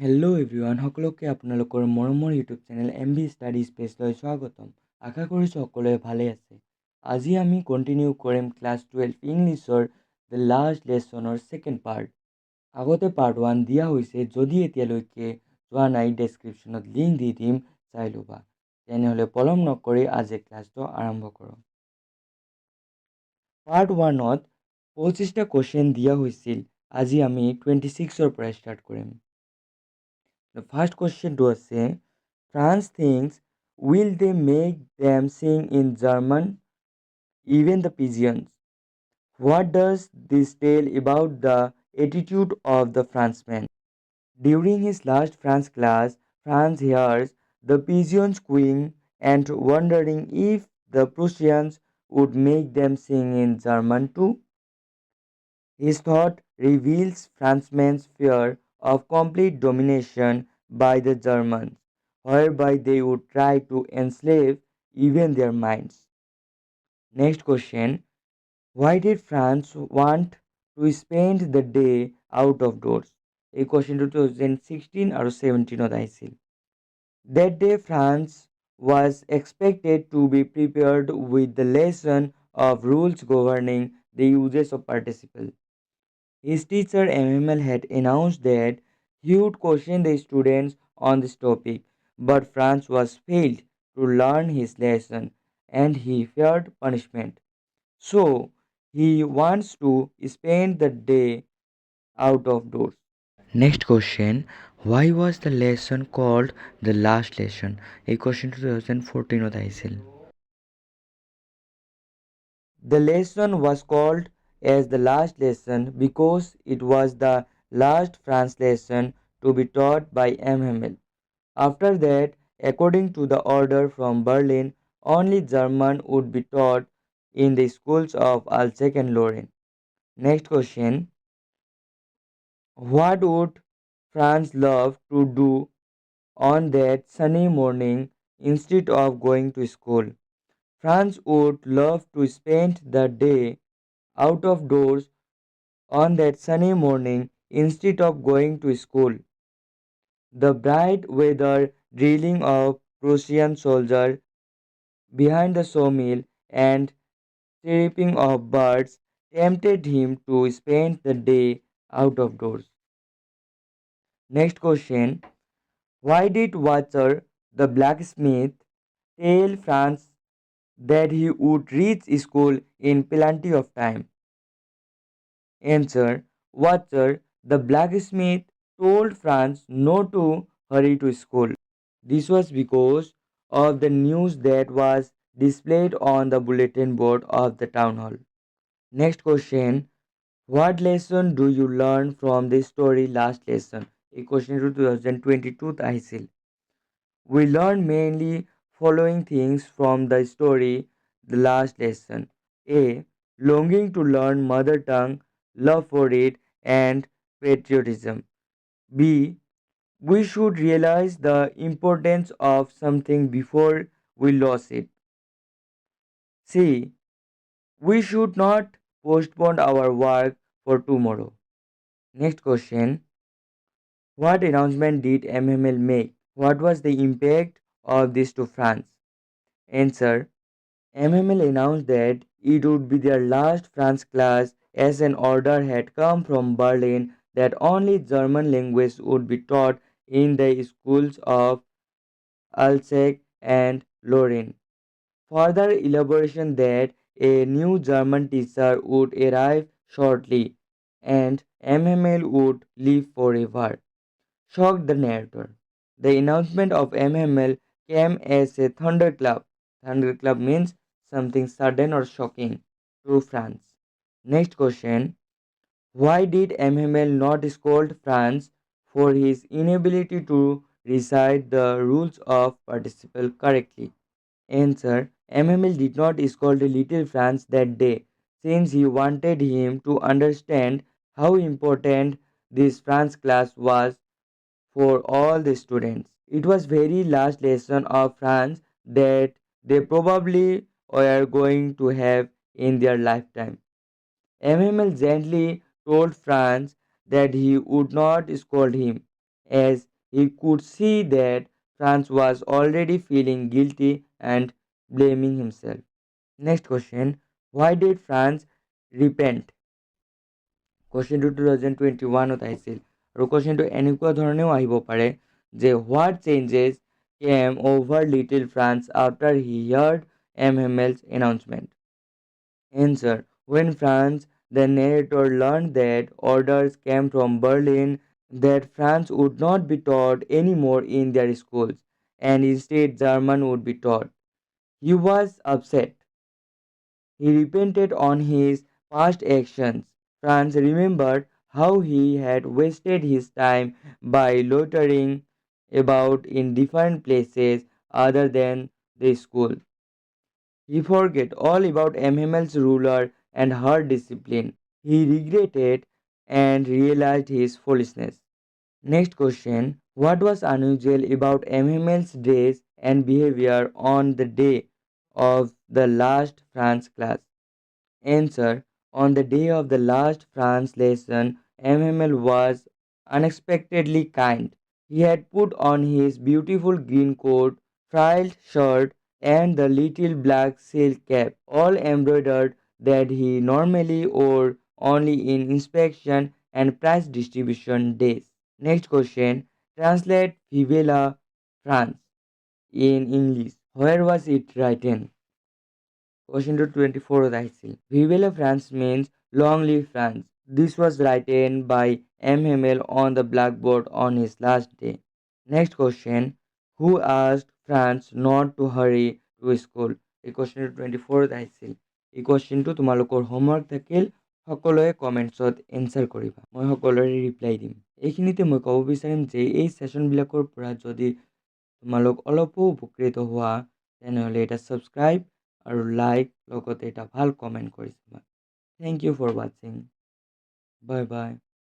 Hello' everyone সকলোকে আপোনালোকৰ মৰমৰ ইউটিউব চেনেল MB ষ্টাডি স্পেচলৈ স্বাগতম। আশা কৰিছোঁ সকলোৱে ভালে আছে। আজি আমি কণ্টিনিউ কৰিম ক্লাছ 12 ইংলিছৰ দ্য লাষ্ট লেচনৰ ছেকেণ্ড পাৰ্ট। আগতে পাৰ্ট 1 দিয়া হৈছে, যদি এতিয়ালৈকে যোৱা নাই ডেছক্ৰিপশ্যনত লিংক দি দিম, চাই ল'বা। তেনেহ'লে পলম নকৰি আজি ক্লাছটো আৰম্ভ কৰোঁ। পাৰ্ট 1ত 25টা কুৱেশ্যন দিয়া হৈছিল। আজি আমি 26ৰ পৰা start Karim. The first question to us is, France thinks, will they make them sing in German, even the pigeons? What does this tell about the attitude of the Frenchman? During his last French class, Franz hears the pigeons cooing and wondering if the Prussians would make them sing in German too. His thought reveals Francemen's fear of complete domination by the Germans, whereby they would try to enslave even their minds. Next question. Why did France want to spend the day out of doors? A question 2016 or 17 আহিছিল. That day France was expected to be prepared with the lesson of rules governing the uses of participle. His teacher MML had announced that he would question the students on this topic, but Franz was failed to learn his lesson and he feared punishment. So he wants to spend the day out of doors. Next question. Why was the lesson called the last lesson? A question 2014 আহিছিল. The lesson was called as the last lesson because it was the last French lesson to be taught by MML. After that, according to the order from Berlin, only German would be taught in the schools of Alsace and Lorraine. Next question. What would France love to do on that sunny morning instead of going to school? France would love to spend the day out of doors on that sunny morning instead of going to school. The bright weather, drilling of Prussian soldiers behind the sawmill, and chirping of birds tempted him to spend the day out of doors. Next question. Why did Watcher, the blacksmith, tell Franz that he would reach school in plenty of time? Answer. Watcher, the blacksmith, told Franz not to hurry to school. This was because of the news that was displayed on the bulletin board of the town hall. Next question. What lesson do you learn from the story last lesson? A question 2022 আহিছিল. We learn mainly following things from the story the last lesson. A. Longing to learn mother tongue, love for it, and patriotism. B. We should realize the importance of something before we lose it. C. We should not postpone our work for tomorrow. Next question. What announcement did MML make? What was the impact of this to France? Answer. MML announced that it would be their last France class as an order had come from Berlin that only German language would be taught in the schools of Alsace and Lorraine. Further elaboration that a new German teacher would arrive shortly and MML would live forever shocked the narrator. The announcement of MML came as a thunderclap. Thunderclap means something sudden or shocking to France. Next question. Why did MML not scold France for his inability to recite the rules of participle correctly? Answer. MML did not scold little Franz that day since he wanted him to understand how important this France class was for all the students. It was very last lesson of France that they probably were going to have in their lifetime. MML gently told Franz that he would not scold him, as He could see that France was already feeling guilty and blaming himself. Next question. Why did France repent? Question to 2021 আহিছিল আৰু কুৱেশ্যনটো এনেকুৱা ধৰণেও আহিব পাৰে যে what changes came over little France after he heard MML's announcement? Answer. When France, the narrator learned that orders came from Berlin that France would not be taught anymore in their schools and instead German would be taught. He was upset. He repented on his past actions. Franz remembered how he had wasted his time by loitering about in different places other than the school. He forgot all about MML's ruler and her discipline. He regretted and realized his foolishness. Next question. What was unusual about MML's dress and behavior on the day of the last France class? Answer. On the day of the last France lesson, MML was unexpectedly kind. He had put on his beautiful green coat, frilled shirt, and the little black silk cap, all embroidered, that he normally wore only in inspection and prize distribution days. Next question. Translate Vivela France in English. Where was it written? Question to 24 আহিছিল Vive la France means long live France. This was written by MML on the blackboard on his last day. Next question. Who asked France not to hurry to school? এই কুৱেশ্যনটো 24 আহিছিল এই কুৱেশ্যনটো তোমালোকৰ homework থাকিল সকলোৱে কমেণ্টছত answer কৰিবা মই সকলোৰে reply দিম এইখিনিতে মই ক'ব বিচাৰিম যে এই ছেশ্যনবিলাকৰ পৰা যদি তোমালোক অলপো উপকৃত হোৱা তেনেহ'লে এটা ছাবস্ক্ৰাইব আৰু লাইক লগতে এটা ভাল কমেণ্ট কৰিছিবা থেংক ইউ ফৰ ৱাচিং বাই বাই